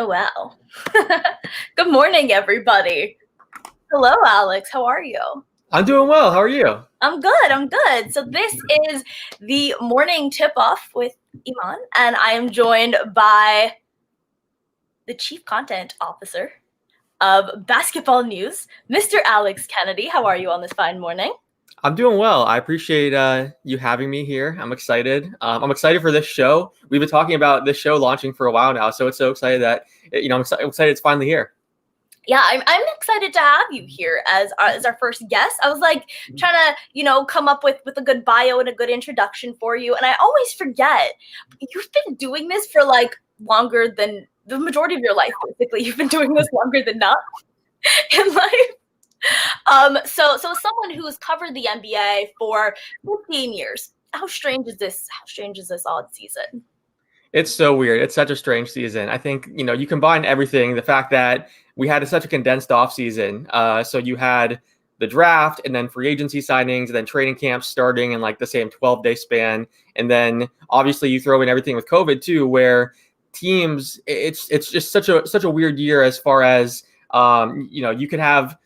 Oh, wow. Good morning, everybody. Hello, Alex. How are you? I'm doing well. How are you? I'm good. I'm good. So this is the morning tip-off with Imman, and I am joined by the Chief Content Officer of Basketball News, Mr. Alex Kennedy. How are you on this fine morning? I'm doing well. I appreciate you having me here. I'm excited. I'm excited for this show. We've been talking about this show launching for a while now, so it's so excited that I'm excited it's finally here. Yeah, I'm excited to have you here as our first guest. I was like trying to come up with a good bio and a good introduction for you, and I always forget you've been doing this for like longer than the majority of your life. Basically, you've been doing this longer than not in life. So someone who has covered the NBA for 15 years. How strange is this? How strange is this odd season? It's so weird. It's such a strange season. I think, you combine everything, the fact that we had such a condensed off season. So you had the draft and then free agency signings and then training camps starting in like the same 12-day span. And then obviously you throw in everything with COVID too, where teams, it's just such a weird year as far as, you could have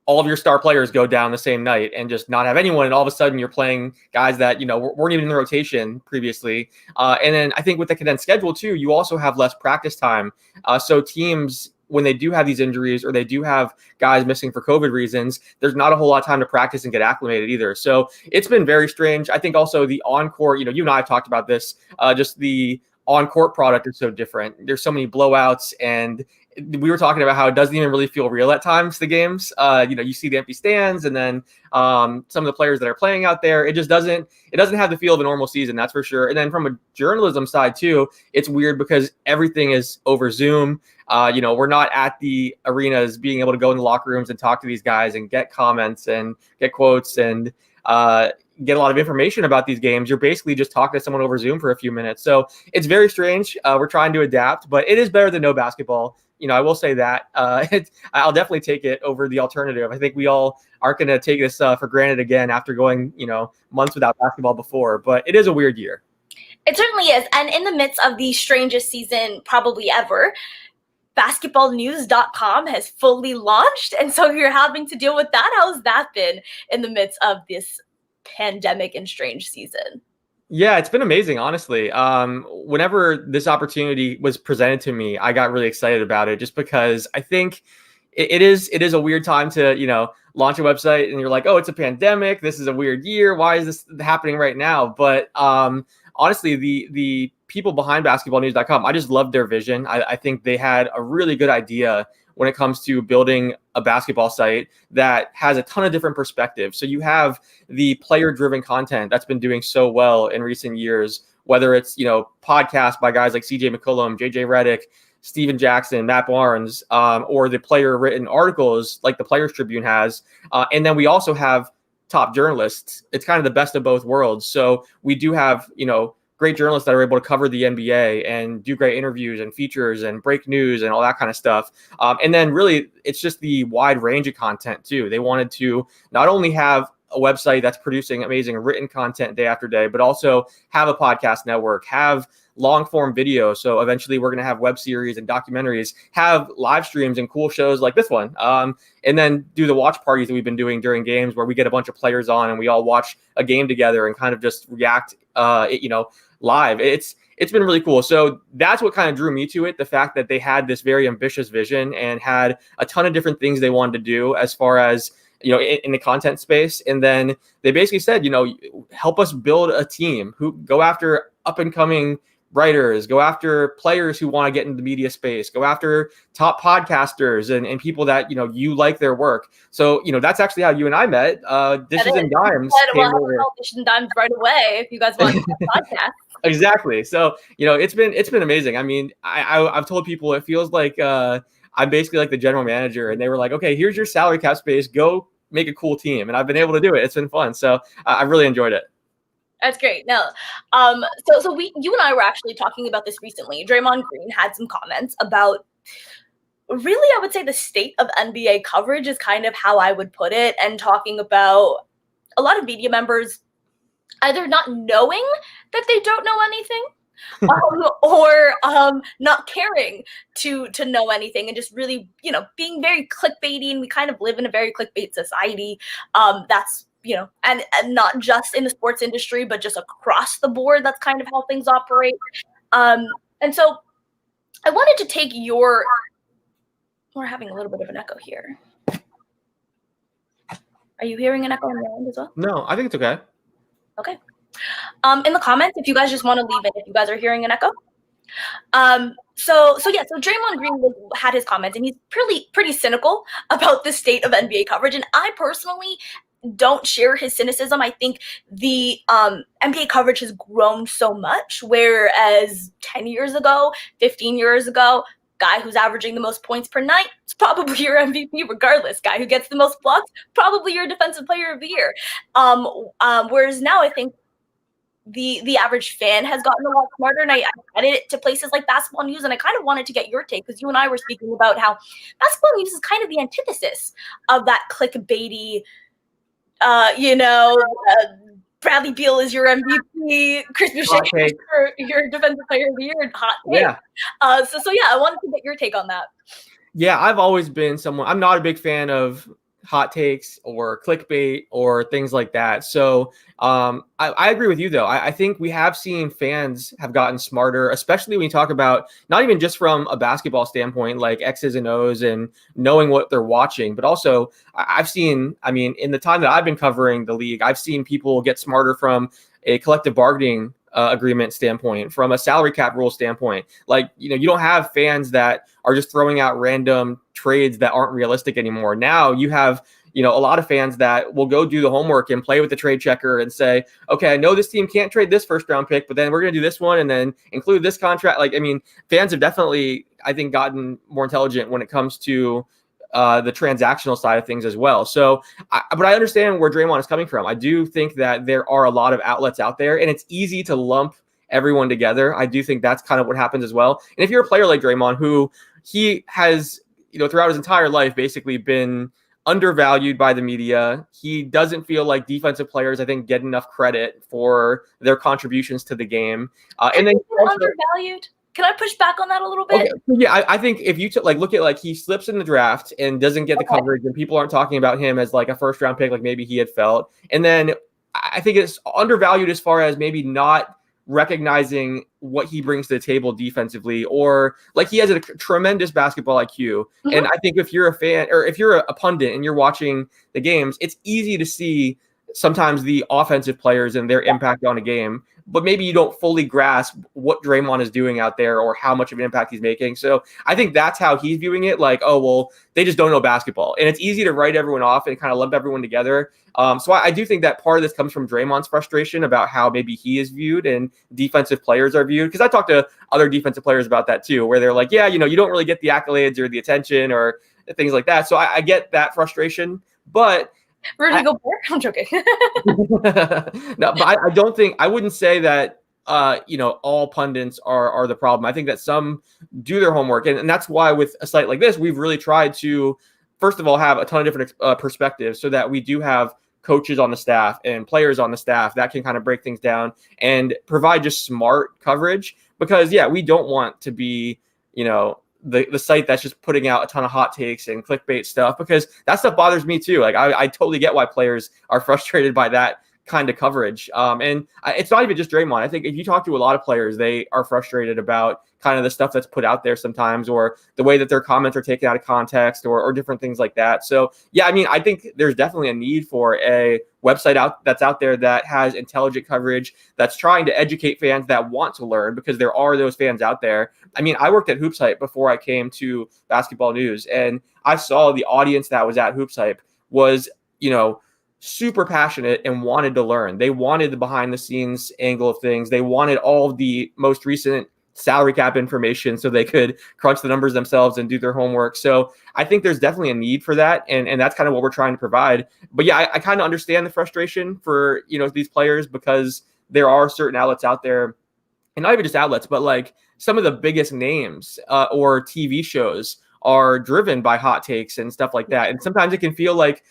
all of your star players go down the same night and just not have anyone. And all of a sudden you're playing guys that, weren't even in the rotation previously. And then I think with the condensed schedule too, you also have less practice time. So teams, when they do have these injuries or they do have guys missing for COVID reasons, there's not a whole lot of time to practice and get acclimated either. So it's been very strange. I think also the on-court, you and I have talked about this, just the on-court product is so different. There's so many blowouts, and we were talking about how it doesn't even really feel real at times, the games. You see the empty stands and then some of the players that are playing out there. It doesn't have the feel of a normal season, that's for sure. And then from a journalism side too, it's weird because everything is over Zoom. We're not at the arenas being able to go in the locker rooms and talk to these guys and get comments and get quotes and get a lot of information about these games. You're basically just talking to someone over Zoom for a few minutes. So it's very strange. We're trying to adapt, but it is better than no basketball. I will say that. I'll definitely take it over the alternative. I think we all aren't going to take this for granted again after going, months without basketball before, but it is a weird year. It certainly is. And in the midst of the strangest season probably ever, BasketballNews.com has fully launched. And so you're having to deal with that. How's that been in the midst of this pandemic and strange season? Yeah, it's been amazing, honestly. Whenever this opportunity was presented to me, I got really excited about it just because I think it is a weird time to, launch a website and you're like, oh, it's a pandemic. This is a weird year. Why is this happening right now? But honestly, the people behind BasketballNews.com, I just loved their vision. I think they had a really good idea when it comes to building a basketball site that has a ton of different perspectives. So you have the player-driven content that's been doing so well in recent years, whether it's, podcasts by guys like CJ McCollum, JJ Redick, Steven Jackson, Matt Barnes, or the player-written articles like the Players Tribune has. And then we also have top journalists. It's kind of the best of both worlds. So we do have, great journalists that are able to cover the NBA and do great interviews and features and break news and all that kind of stuff. And then really, it's just the wide range of content too. They wanted to not only have a website that's producing amazing written content day after day, but also have a podcast network, have long form video. So eventually we're going to have web series and documentaries, have live streams and cool shows like this one. And then do the watch parties that we've been doing during games where we get a bunch of players on and we all watch a game together and kind of just react, live. It's been really cool. So that's what kind of drew me to it. The fact that they had this very ambitious vision and had a ton of different things they wanted to do as far as, in the content space. And then they basically said, help us build a team who go after up and coming writers, go after players who want to get into the media space, go after top podcasters and people that, you like their work. So, that's actually how you and I met. Dishes and Dimes. Well, Dishes and Dimes right away if you guys want to do a podcast. Exactly. So, it's been amazing. I mean, I've told people it feels like I'm basically like the general manager, and they were like, okay, here's your salary cap space. Go make a cool team. And I've been able to do it. It's been fun. So I really enjoyed it. That's great. No, so you and I were actually talking about this recently. Draymond Green had some comments about, really, I would say the state of NBA coverage is kind of how I would put it, and talking about a lot of media members either not knowing that they don't know anything, or not caring to know anything and just really, being very clickbaity. And we kind of live in a very clickbait society. That's, and not just in the sports industry, but just across the board. That's kind of how things operate. And so I wanted to take we're having a little bit of an echo here. Are you hearing an echo on your end as well? No, I think it's okay. Okay. In the comments, if you guys just want to leave it, if you guys are hearing an echo. So Draymond Green had his comments, and he's pretty cynical about the state of NBA coverage. And I personally don't share his cynicism. I think the NBA coverage has grown so much, whereas 10 years ago, 15 years ago, guy who's averaging the most points per night is probably your MVP regardless. Guy who gets the most blocks, probably your defensive player of the year. Whereas now I think the average fan has gotten a lot smarter, and I added it to places like Basketball News, and I kind of wanted to get your take because you and I were speaking about how Basketball News is kind of the antithesis of that clickbaity, Bradley Beal is your MVP, Chris Boucher is your defensive player of the year, hot take. Yeah. So I wanted to get your take on that. Yeah, I've always been someone, I'm not a big fan of hot takes or clickbait or things like that. So I agree with you, though. I think we have seen fans have gotten smarter, especially when you talk about not even just from a basketball standpoint, like X's and O's and knowing what they're watching, but also I've seen, in the time that I've been covering the league, I've seen people get smarter from a collective bargaining agreement standpoint, from a salary cap rule standpoint. Like, you don't have fans that are just throwing out random trades that aren't realistic anymore. Now you have, a lot of fans that will go do the homework and play with the trade checker and say, okay, I know this team can't trade this first round pick, but then we're going to do this one and then include this contract. Like, fans have definitely, I think, gotten more intelligent when it comes to the transactional side of things as well. So, but I understand where Draymond is coming from. I do think that there are a lot of outlets out there, and it's easy to lump everyone together. I do think that's kind of what happens as well. And if you're a player like Draymond, who he has, throughout his entire life, basically been undervalued by the media. He doesn't feel like defensive players, I think, get enough credit for their contributions to the game. And then undervalued. Can I push back on that a little bit? Okay. Yeah, I think if you look at he slips in the draft and doesn't get the coverage, and people aren't talking about him as like a first round pick, like maybe he had felt. And then I think it's undervalued as far as maybe not recognizing what he brings to the table defensively, or like he has a tremendous basketball IQ. Mm-hmm. And I think if you're a fan or if you're a pundit and you're watching the games, it's easy to see sometimes the offensive players and their impact on a game, but maybe you don't fully grasp what Draymond is doing out there or how much of an impact he's making. So I think that's how he's viewing it. Like, oh, well, they just don't know basketball. And it's easy to write everyone off and kind of lump everyone together. So I do think that part of this comes from Draymond's frustration about how maybe he is viewed and defensive players are viewed. Because I talked to other defensive players about that too, where they're like, yeah, you don't really get the accolades or the attention or things like that. So I get that frustration, but Rudy Gobert? I'm joking. No, but I wouldn't say that, all pundits are the problem. I think that some do their homework. And that's why with a site like this, we've really tried to, first of all, have a ton of different perspectives so that we do have coaches on the staff and players on the staff that can kind of break things down and provide just smart coverage. Because, yeah, we don't want to be, the site that's just putting out a ton of hot takes and clickbait stuff, because that stuff bothers me too. Like I totally get why players are frustrated by that kind of coverage. And it's not even just Draymond. I think if you talk to a lot of players, they are frustrated about kind of the stuff that's put out there sometimes, or the way that their comments are taken out of context, or different things like that. So yeah, I think there's definitely a need for a website that's out there that has intelligent coverage, that's trying to educate fans that want to learn, because there are those fans out there. I worked at Hoops Hype before I came to Basketball News, and I saw the audience that was at Hoops Hype was, super passionate and wanted to learn. They wanted the behind the scenes angle of things. They wanted all of the most recent salary cap information so they could crunch the numbers themselves and do their homework. So I think there's definitely a need for that. And that's kind of what we're trying to provide. But yeah, I kind of understand the frustration for, these players, because there are certain outlets out there, and not even just outlets, but like some of the biggest names or TV shows are driven by hot takes and stuff like that. And sometimes it can feel like,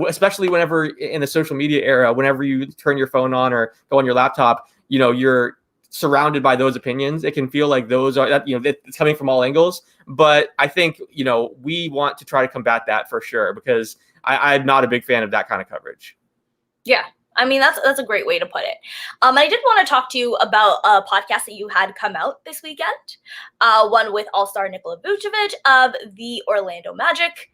especially whenever in the social media era, whenever you turn your phone on or go on your laptop, you're surrounded by those opinions. It can feel like those are that, it's coming from all angles. But I think, we want to try to combat that for sure, because I'm not a big fan of that kind of coverage. Yeah. I mean, that's a great way to put it. I did want to talk to you about a podcast that you had come out this weekend, one with All-Star Nikola Vucevic of the Orlando Magic.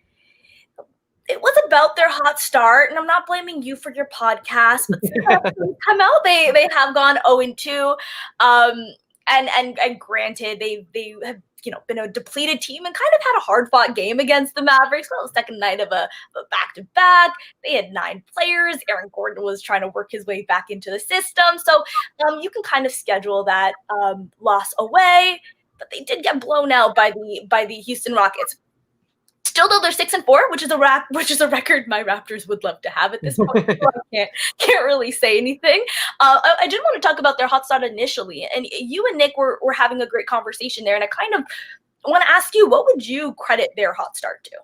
It was about their hot start, and I'm not blaming you for your podcast, but since they've come out, they have gone 0-2. And granted, they have been a depleted team and kind of had a hard-fought game against the Mavericks. Well, the second night of a back-to-back. They had 9 players. Aaron Gordon was trying to work his way back into the system. So you can kind of schedule that loss away. But they did get blown out by the Houston Rockets. Still, though, they're 6-4, which is a record my Raptors would love to have at this point. So I can't really say anything. I did want to talk about their hot start initially, and you and Nick were having a great conversation there, and I kind of want to ask you, what would you credit their hot start to?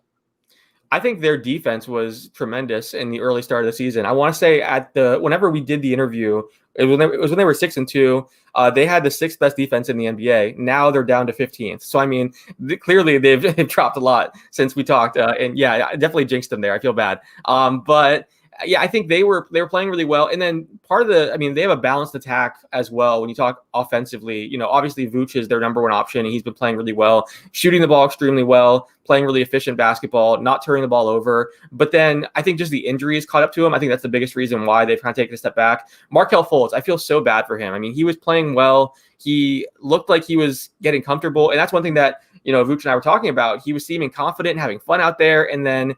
I think their defense was tremendous in the early start of the season. I want to say whenever we did the interview, it was when they were 6-2. They had the 6th best defense in the NBA. Now they're down to 15th. So I mean, clearly they've dropped a lot since we talked. And yeah, I definitely jinxed them there. I feel bad. But yeah, I think they were playing really well. And then they have a balanced attack as well. When you talk offensively, obviously Vooch is their number one option, and he's been playing really well, shooting the ball extremely well, playing really efficient basketball, not turning the ball over. But then I think just the injuries caught up to him. I think that's the biggest reason why they've kind of taken a step back. Markelle Fultz, I feel so bad for him. I mean, he was playing well. He looked like he was getting comfortable. And that's one thing that, Vooch and I were talking about. He was seeming confident and having fun out there. And then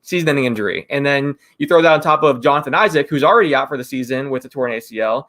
season-ending injury. And then you throw that on top of Jonathan Isaac, who's already out for the season with a torn ACL.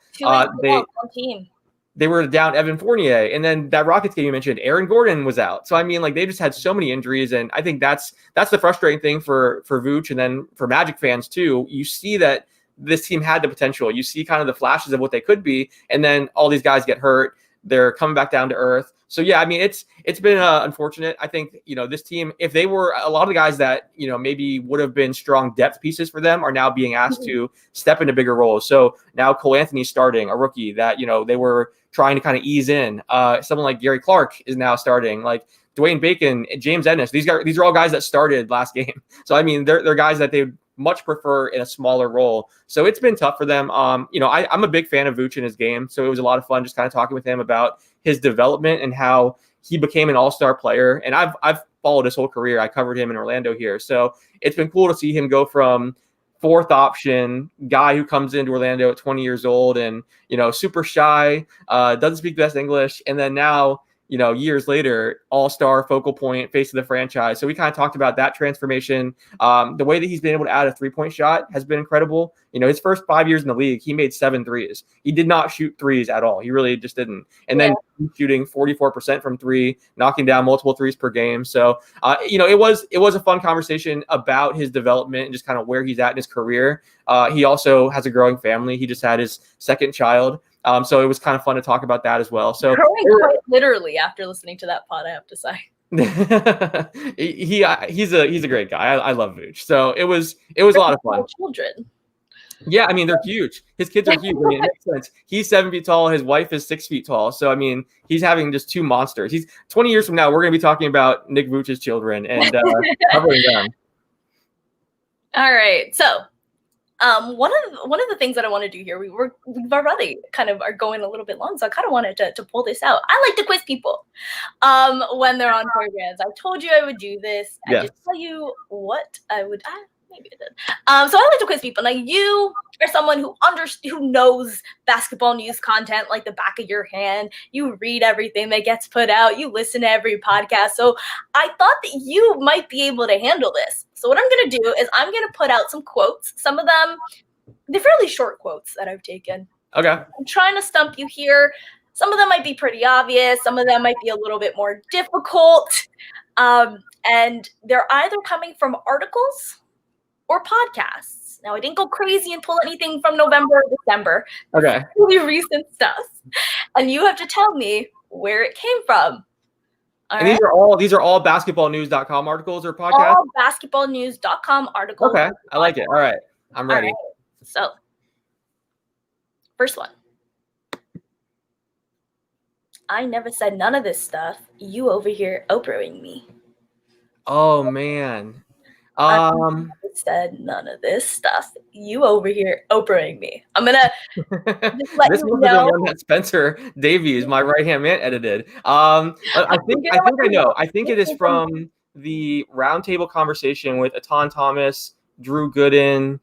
They were down Evan Fournier. And then that Rockets game you mentioned, Aaron Gordon was out. So, I mean, they just had so many injuries. And I think that's the frustrating thing for Vooch, and then for Magic fans too. You see that this team had the potential. You see kind of the flashes of what they could be. And then all these guys get hurt. They're coming back down to earth. So yeah, I mean, it's been unfortunate. I think, this team, if they were a lot of the guys that, maybe would have been strong depth pieces for them, are now being asked to step into bigger roles. So now Cole Anthony's starting, a rookie that, they were trying to kind of ease in. Someone like Gary Clark is now starting, like Dwayne Bacon, James Ennis. These are all guys that started last game. So, I mean, they're guys that they much prefer in a smaller role. So it's been tough for them. I'm a big fan of Vooch in his game. So it was a lot of fun just kind of talking with him about his development and how he became an all-star player. And I've followed his whole career. I covered him in Orlando here. So it's been cool to see him go from 4th option guy who comes into Orlando at 20 years old and, super shy, doesn't speak the best English. And then now, years later, all-star focal point, face of the franchise. So we kind of talked about that transformation. The way that he's been able to add a 3-point shot has been incredible. His first 5 years in the league, he made 7 threes. He did not shoot threes at all. He really just didn't. And then shooting 44% from 3, knocking down multiple threes per game. So, it was a fun conversation about his development and just kind of where he's at in his career. He also has a growing family. He just had his 2nd child. So it was kind of fun to talk about that as well. So quite literally after listening to that pod, I have to say. he's a great guy. I love Vooch. So it was a lot of fun. Children. Yeah, I mean, they're huge. His kids are huge. I mean, it makes sense. He's 7 feet tall. His wife is 6 feet tall. So, I mean, he's having just 2 monsters. 20 years from now, we're going to be talking about Nick Vooch's children and covering them. All right. So, one of the things that I want to do here, we've already kind of are going a little bit long, so I kind of wanted to pull this out. I like to quiz people when they're on programs. I told you I would do this. I just tell you what I would. Maybe I did. So I like to quiz people. Now you are someone who knows basketball news content like the back of your hand. You read everything that gets put out. You listen to every podcast. So I thought that you might be able to handle this. So what I'm going to do is I'm going to put out some quotes. Some of them, they're fairly short quotes that I've taken. Okay. I'm trying to stump you here. Some of them might be pretty obvious. Some of them might be a little bit more difficult. And they're either coming from articles or podcasts. Now, I didn't go crazy and pull anything from November or December. Okay. Really recent stuff. And you have to tell me where it came from. All and right? These are all BasketballNews.com articles or podcasts? All BasketballNews.com articles. Okay. I like it. All right. I'm ready. All right. So, first one. I never said none of this stuff. You over here Oprahing me. Oh man. I never said none of this stuff. You over here Oprahing me. I'm gonna just let This you must have been know. one that Spencer Davies, my right hand man, edited. I think I know. I think it is from the roundtable conversation with Atan Thomas, Drew Gooden,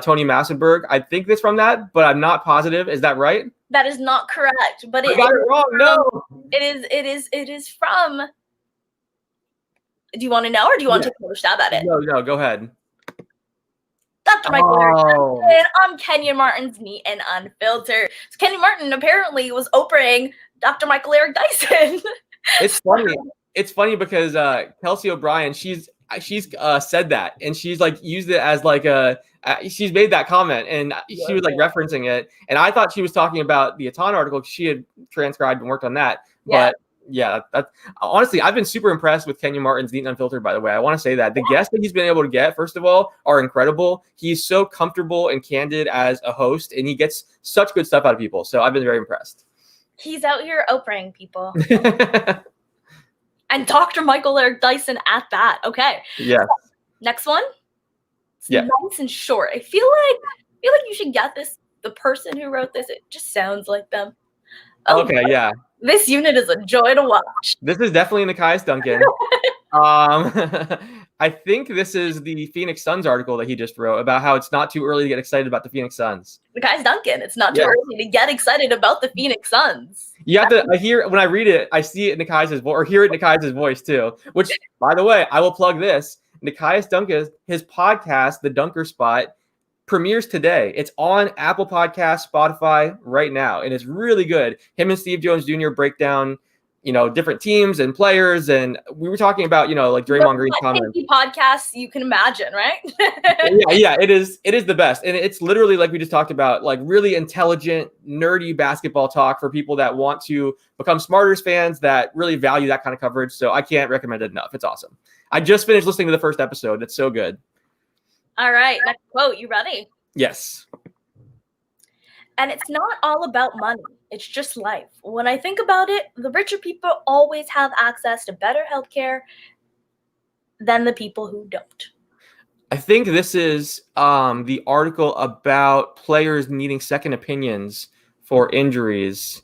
Tony Massenberg. I think it's from that, but I'm not positive. Is that right? That is not correct. But I got it wrong. No. It is from. Do you want to know, or do you want to take another stab at it? No, go ahead. Dr. Michael Eric, I'm Kenya Martin's Neat and Unfiltered. So Kenya Martin apparently was Oprahing Dr. Michael Eric Dyson. It's funny. It's funny because Kelsey O'Brien, she's said that, and she's like used it as like she's made that comment, and she was like referencing it, and I thought she was talking about the Atan article because she had transcribed and worked on that, but. Yeah, that's honestly, I've been super impressed with Kenya Martin's Neat and Unfiltered, by the way. I want to say that the guests that he's been able to get, first of all, are incredible. He's so comfortable and candid as a host, and he gets such good stuff out of people. So I've been very impressed. He's out here Oprahing people. And Dr. Michael Eric Dyson at that. Okay. Yeah. So, next one. It's nice and short. I feel like you should get this. The person who wrote this, it just sounds like them. Okay, yeah. This unit is a joy to watch. This is definitely Nikias Duncan. I think this is the Phoenix Suns article that he just wrote about how it's not too early to get excited about the Phoenix Suns. Nikias Duncan, it's not too early to get excited about the Phoenix Suns. You have to when I read it, I see it in Nikias' voice, or hear it in Nikias' voice too. Which, by the way, I will plug this. Nikias Duncan, his podcast, The Dunker Spot, premieres today. It's on Apple Podcasts, Spotify right now, and it's really good. Him and Steve Jones Jr. break down, different teams and players, and we were talking about, like Draymond Green's comments. Podcasts you can imagine, right? yeah, it is the best, and it's literally like we just talked about, like really intelligent, nerdy basketball talk for people that want to become Smarters fans that really value that kind of coverage. So I can't recommend it enough. It's awesome. I just finished listening to the first episode. It's so good. All right, next quote. You ready? Yes. And it's not all about money. It's just life. When I think about it, the richer people always have access to better healthcare than the people who don't. I think this is the article about players needing second opinions for injuries.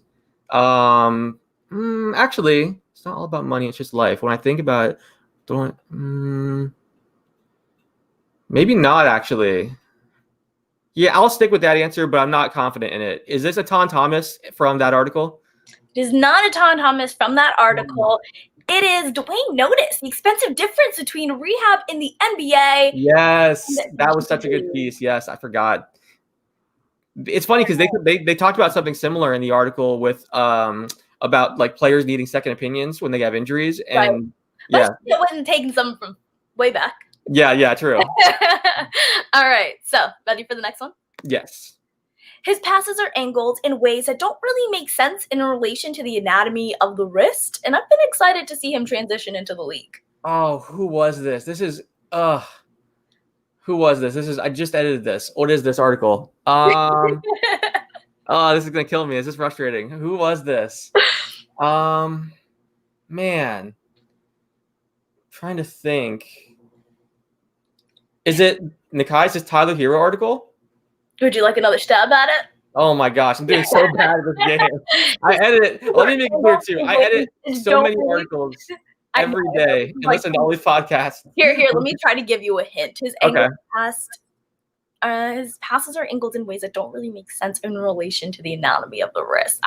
Actually, it's not all about money. It's just life. When I think about it, maybe not actually. Yeah, I'll stick with that answer, but I'm not confident in it. Is this Atan Thomas from that article? It is not Atan Thomas from that article. It is Dwayne Notice, the expensive difference between rehab in the NBA. Yes, that was such a good piece. Yes, I forgot. It's funny because they talked about something similar in the article with about like players needing second opinions when they have injuries, and it wasn't taking some from way back. Yeah, true. All right, so ready for the next one? Yes. His passes are angled in ways that don't really make sense in relation to the anatomy of the wrist, and I've been excited to see him transition into the league. Oh, who was this? This is who was this? I just edited this. What is this article? Oh, this is gonna kill me. This is frustrating. Who was this? Man. Trying to think. Is it Nikias' Tyler Hero article? Would you like another stab at it? Oh my gosh, I'm doing so bad at this game. I edit. Let me make it clear too. I edit so many articles every day and listen to all these podcasts. Here. Let me try to give you a hint. His passes are angled in ways that don't really make sense in relation to the anatomy of the wrist.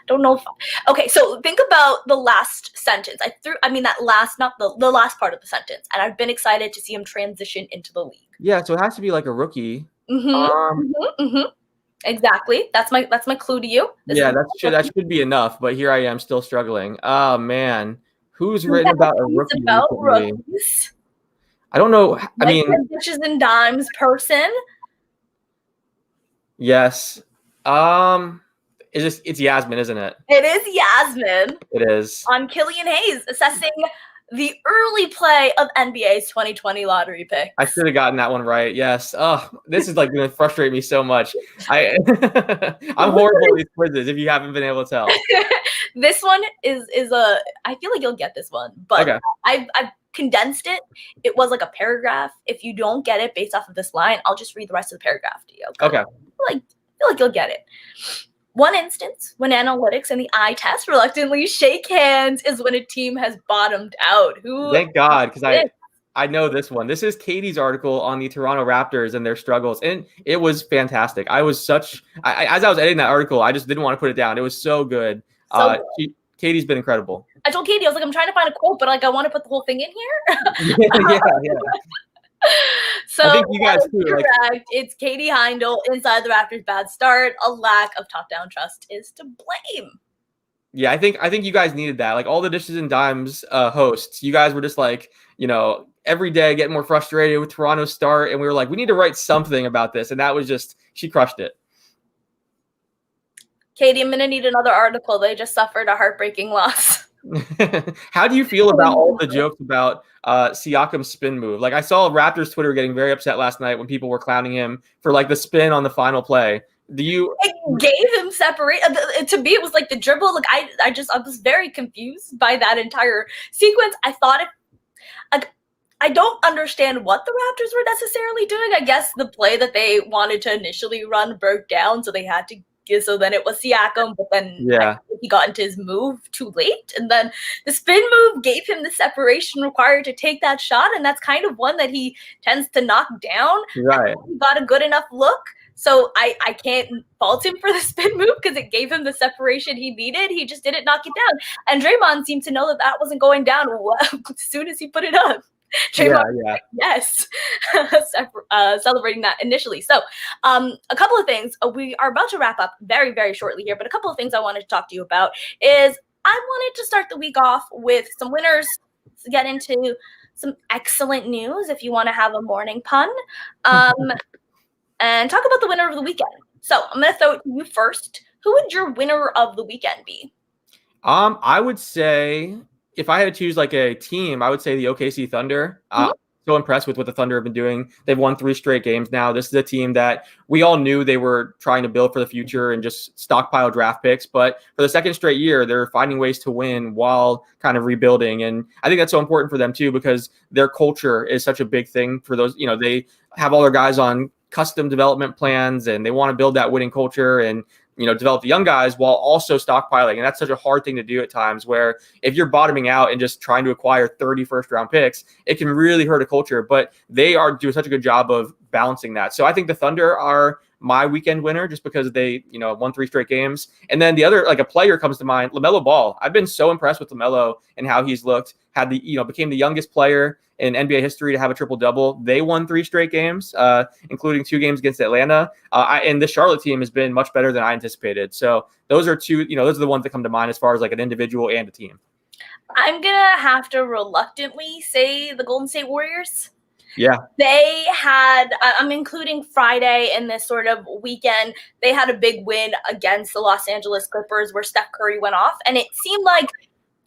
Don't know. Okay, so think about the last sentence. The last part of the sentence, and I've been excited to see him transition into the league. Yeah, so it has to be like a rookie. Exactly. That's my clue to you. That should be enough. But here I am, still struggling. Oh man, who's written about a rookie? About rookies. I don't know. I mean, bitches and dimes person. Yes. It's Yasmin, isn't it? It is Yasmin. It is. On Killian Hayes, assessing the early play of NBA's 2020 lottery picks. I should have gotten that one right. Yes. Oh, this is like going to frustrate me so much. I'm horrible at these quizzes if you haven't been able to tell. This one is a. I feel like you'll get this one, but Okay. I've condensed it. It was like a paragraph. If you don't get it based off of this line, I'll just read the rest of the paragraph to you. Okay. I feel like you'll get it. One instance when analytics and the eye test reluctantly shake hands is when a team has bottomed out. Thank God, because I know this one. This is Katie's article on the Toronto Raptors and their struggles, and it was fantastic. I was as I was editing that article, I just didn't want to put it down. It was so good. Katie's been incredible. I told Katie, I was like, I'm trying to find a quote, but like I want to put the whole thing in here. yeah. So I think you guys too. Correct. It's Katie Heindel inside the Raptors' bad start. A lack of top-down trust is to blame. Yeah, I think you guys needed that. Like all the Dishes and Dimes hosts, you guys were just like, every day getting more frustrated with Toronto's start, and we were like, we need to write something about this, and that was just, she crushed it. Katie, I'm gonna need another article. They just suffered a heartbreaking loss. How do you feel about all the jokes about Siakam's spin move? Like I saw Raptors Twitter getting very upset last night when people were clowning him for like the spin on the final play. It gave him separate. To me, it was like the dribble. Like I was very confused by that entire sequence. I thought I don't understand what the Raptors were necessarily doing. I guess the play that they wanted to initially run broke down, so they had to. So then it was Siakam, but then he got into his move too late. And then the spin move gave him the separation required to take that shot. And that's kind of one that he tends to knock down. Right. He got a good enough look. So I can't fault him for the spin move because it gave him the separation he needed. He just didn't knock it down. And Draymond seemed to know that wasn't going down as soon as he put it up. Draymond, yes, celebrating that initially. So a couple of things. We are about to wrap up very, very shortly here, but a couple of things I wanted to talk to you about is I wanted to start the week off with some winners, to get into some excellent news if you want to have a morning pun, and talk about the winner of the weekend. So I'm going to throw it to you first. Who would your winner of the weekend be? I would say, if I had to choose like a team, I would say the OKC Thunder. So impressed with what the Thunder have been doing. They've won 3 straight games now. This is a team that we all knew they were trying to build for the future and just stockpile draft picks. But for the second straight year, they're finding ways to win while kind of rebuilding. And I think that's so important for them too, because their culture is such a big thing for those, they have all their guys on custom development plans and they want to build that winning culture and develop the young guys while also stockpiling. And that's such a hard thing to do at times, where if you're bottoming out and just trying to acquire 30 first-round picks, it can really hurt a culture. But they are doing such a good job of balancing that. So I think the Thunder are my weekend winner just because they, won 3 straight games. And then the other, like a player comes to mind, LaMelo Ball. I've been so impressed with LaMelo and how he's looked. Became the youngest player in NBA history to have a triple-double. They won 3 straight games, including 2 games against Atlanta. And the Charlotte team has been much better than I anticipated. So those are 2, those are the ones that come to mind as far as like an individual and a team. I'm going to have to reluctantly say the Golden State Warriors. Yeah. They had, I'm including Friday in this sort of weekend, they had a big win against the Los Angeles Clippers where Steph Curry went off. And it seemed like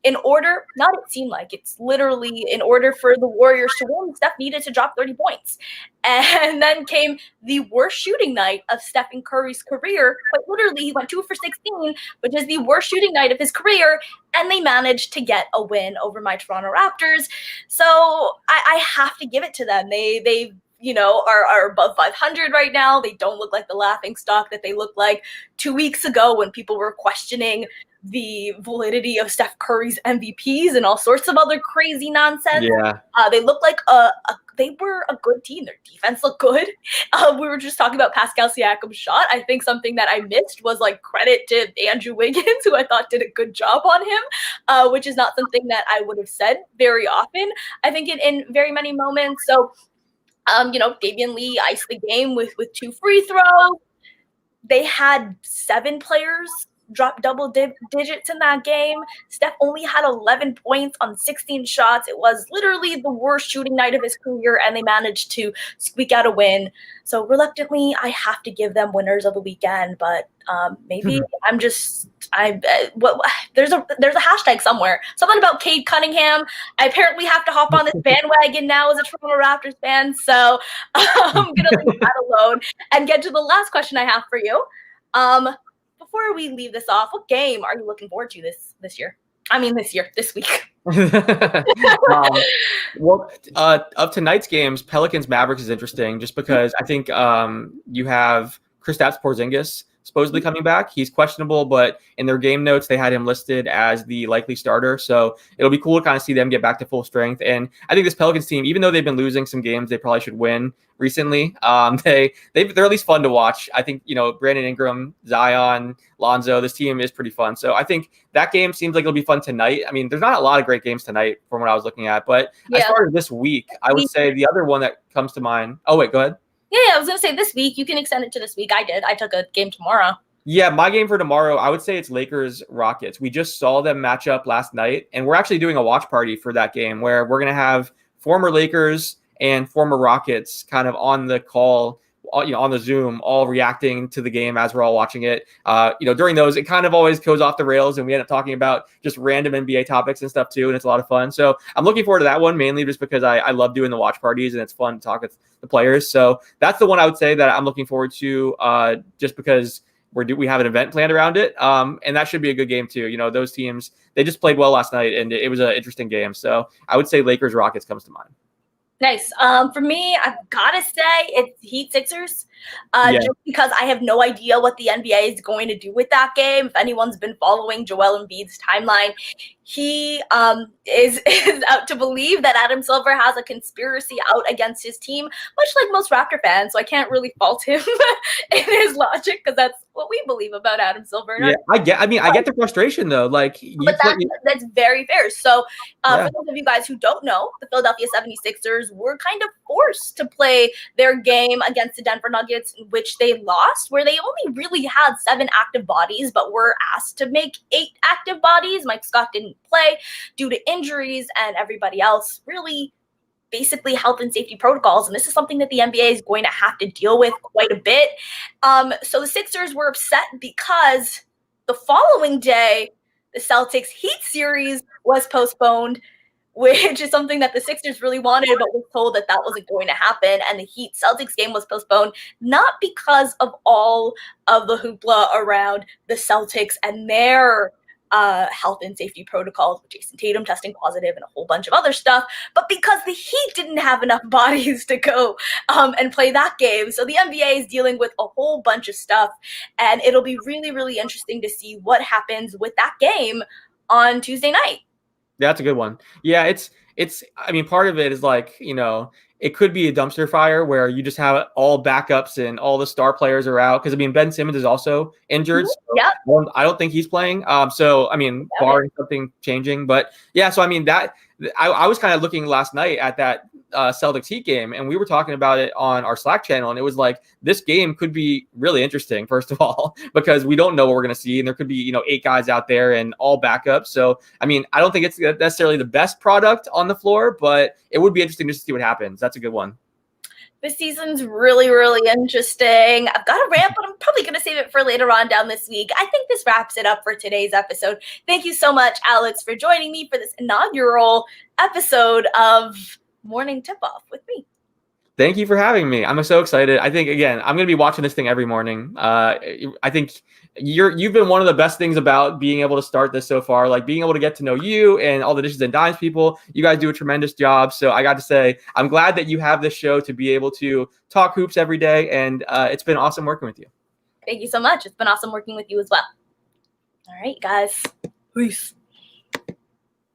it's literally in order for the Warriors to win, Steph needed to drop 30 points. And then came the worst shooting night of Stephen Curry's career. But literally, he went 2 for 16, which is the worst shooting night of his career. And they managed to get a win over my Toronto Raptors. So I have to give it to them. They are above 500 right now. They don't look like the laughing stock that they looked like 2 weeks ago when people were questioning the validity of Steph Curry's MVPs and all sorts of other crazy nonsense. Yeah. They look like they were a good team. Their defense looked good. We were just talking about Pascal Siakam's shot. I think something that I missed was like credit to Andrew Wiggins, who I thought did a good job on him, which is not something that I would have said very often. I think in very many moments. So, Damian Lee iced the game with 2 free throws. They had 7 players drop double digits in that game. Steph only had 11 points on 16 shots. It was literally the worst shooting night of his career, and they managed to squeak out a win. So reluctantly, I have to give them winners of the weekend, but maybe there's a hashtag somewhere, something about Cade Cunningham. I apparently have to hop on this bandwagon now as a Toronto Raptors fan, so I'm gonna leave that alone and get to the last question I have for you. before we leave this off, what game are you looking forward to this year? I mean, this week. Well, of tonight's games, Pelicans Mavericks is interesting just because I think you have Kristaps Porzingis supposedly coming back. He's questionable, but in their game notes, they had him listed as the likely starter. So it'll be cool to kind of see them get back to full strength. And I think this Pelicans team, even though they've been losing some games, they probably should win recently. They're at least fun to watch. I think, Brandon Ingram, Zion, Lonzo, this team is pretty fun. So I think that game seems like it'll be fun tonight. I mean, there's not a lot of great games tonight from what I was looking at, but as far as this week, I would say the other one that comes to mind. Oh, wait, go ahead. Yeah, I was going to say this week. You can extend it to this week. I did. I took a game tomorrow. Yeah, my game for tomorrow, I would say it's Lakers-Rockets. We just saw them match up last night, and we're actually doing a watch party for that game where we're going to have former Lakers and former Rockets kind of on the call, on the Zoom, all reacting to the game as we're all watching it. During those, it kind of always goes off the rails, and we end up talking about just random NBA topics and stuff too, and it's a lot of fun. So I'm looking forward to that one, mainly just because I love doing the watch parties, and it's fun to talk with the players. So that's the one I would say that I'm looking forward to, just because we have an event planned around it, and that should be a good game too. Those teams, they just played well last night, and it was an interesting game. So I would say Lakers-Rockets comes to mind. Nice. For me, I've got to say it's Heat Sixers, just because I have no idea what the NBA is going to do with that game. If anyone's been following Joel Embiid's timeline, he is out to believe that Adam Silver has a conspiracy out against his team, much like most Raptor fans. So I can't really fault him in his logic, because that's what we believe about Adam Silver. Yeah, I get the frustration though. Like, that's very fair. So for those of you guys who don't know, the Philadelphia 76ers were kind of forced to play their game against the Denver Nuggets, in which they lost, where they only really had 7 active bodies, but were asked to make 8 active bodies. Mike Scott didn't play due to injuries, and everybody else really basically health and safety protocols. And this is something that the NBA is going to have to deal with quite a bit. So the Sixers were upset because the following day, the Celtics Heat series was postponed, which is something that the Sixers really wanted, but was told that that wasn't going to happen. And the Heat Celtics game was postponed, not because of all of the hoopla around the Celtics and their health and safety protocols, with Jason Tatum testing positive and a whole bunch of other stuff, but because the Heat didn't have enough bodies to go and play that game. So the NBA is dealing with a whole bunch of stuff, and it'll be really, really interesting to see what happens with that game on Tuesday night. That's a good one. Yeah, it's I mean, part of it is like, it could be a dumpster fire where you just have all backups and all the star players are out. Because, I mean, Ben Simmons is also injured. So I don't think he's playing. So, I mean, barring something changing. But, yeah, so, I mean, I was kind of looking last night at that Celtics Heat game, and we were talking about it on our Slack channel, and it was like, this game could be really interesting, first of all, because we don't know what we're going to see, and there could be 8 guys out there and all backups. So I mean, I don't think it's necessarily the best product on the floor, but it would be interesting just to see what happens. That's a good one. This season's really, really interesting. I've got a rant, but I'm probably going to save it for later on down this week. I think this wraps it up for today's episode. Thank you so much, Alex, for joining me for this inaugural episode of Morning Tip-Off with me. Thank you for having me. I'm so excited. I think, again, I'm going to be watching this thing every morning. I think you've been one of the best things about being able to start this so far, like being able to get to know you and all the Dishes and Dimes people. You guys do a tremendous job. So I got to say, I'm glad that you have this show to be able to talk hoops every day. And it's been awesome working with you. Thank you so much. It's been awesome working with you as well. All right, guys. Peace.